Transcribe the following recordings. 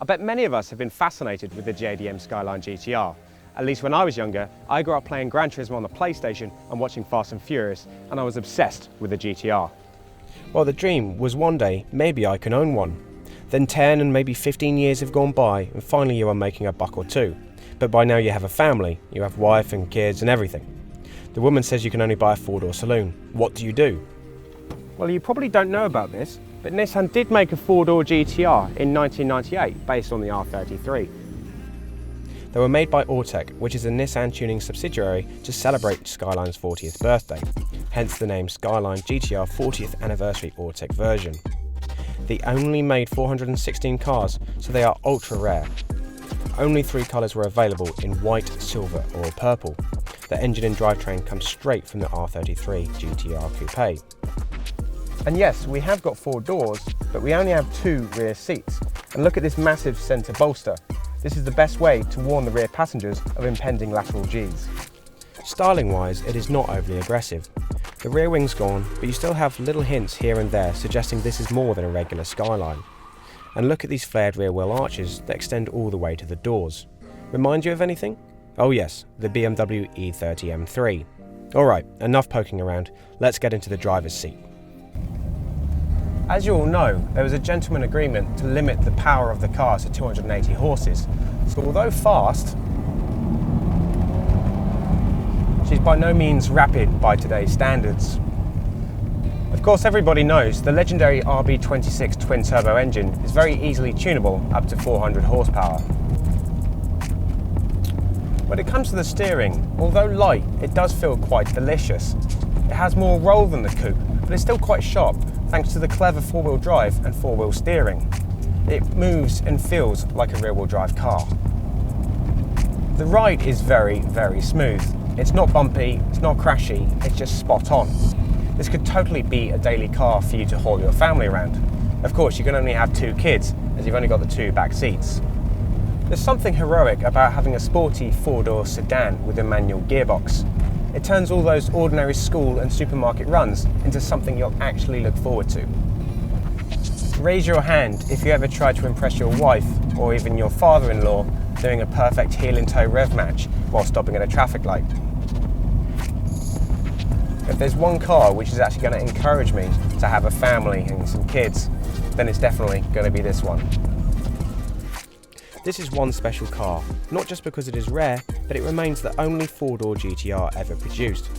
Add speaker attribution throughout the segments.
Speaker 1: I bet many of us have been fascinated with the JDM Skyline GTR. At least when I was younger, I grew up playing Gran Turismo on the PlayStation and watching Fast and Furious, and I was obsessed with the GTR.
Speaker 2: Well, the dream was one day, maybe I can own one. Then 10 and maybe 15 years have gone by, and finally you are making a buck or two. But by now you have a family, you have wife and kids and everything. The woman says you can only buy a four-door saloon. What do you do?
Speaker 1: Well, you probably don't know about this, but Nissan did make a four-door GTR in 1998 based on the R33.
Speaker 2: They were made by Autech, which is a Nissan tuning subsidiary to celebrate Skyline's 40th birthday, hence the name Skyline GTR 40th Anniversary Autech version. They only made 416 cars, so they are ultra rare. Only 3 colours were available in white, silver or purple. The engine and drivetrain comes straight from the R33 GTR Coupe.
Speaker 1: And yes, we have got 4 doors, but we only have 2 rear seats. And look at this massive centre bolster. This is the best way to warn the rear passengers of impending lateral Gs.
Speaker 2: Styling wise, it is not overly aggressive. The rear wing's gone, but you still have little hints here and there suggesting this is more than a regular Skyline. And look at these flared rear wheel arches that extend all the way to the doors. Remind you of anything? Oh yes, the BMW E30 M3. Alright, enough poking around, let's get into the driver's seat.
Speaker 1: As you all know, there was a gentleman agreement to limit the power of the car to 280 horses. So although fast, she's by no means rapid by today's standards. Of course, everybody knows the legendary RB26 twin-turbo engine is very easily tunable up to 400 horsepower. When it comes to the steering, although light, it does feel quite delicious. It has more roll than the coupe, but it's still quite sharp thanks to the clever four-wheel drive and four-wheel steering. It moves and feels like a rear-wheel drive car. The ride is very, very smooth. It's not bumpy, it's not crashy, it's just spot on. This could totally be a daily car for you to haul your family around. Of course, you can only have 2 kids, as you've only got the 2 back seats. There's something heroic about having a sporty 4-door sedan with a manual gearbox. It turns all those ordinary school and supermarket runs into something you'll actually look forward to. Raise your hand if you ever try to impress your wife or even your father-in-law doing a perfect heel-in-toe rev match while stopping at a traffic light. If there's one car which is actually going to encourage me to have a family and some kids, then it's definitely going to be this one.
Speaker 2: This is one special car, not just because it is rare, but it remains the only 4-door GTR ever produced.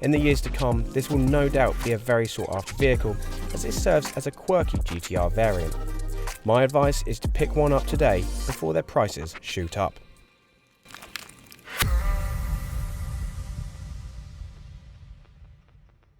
Speaker 2: In the years to come, this will no doubt be a very sought after vehicle, as it serves as a quirky GTR variant. My advice is to pick one up today before their prices shoot up.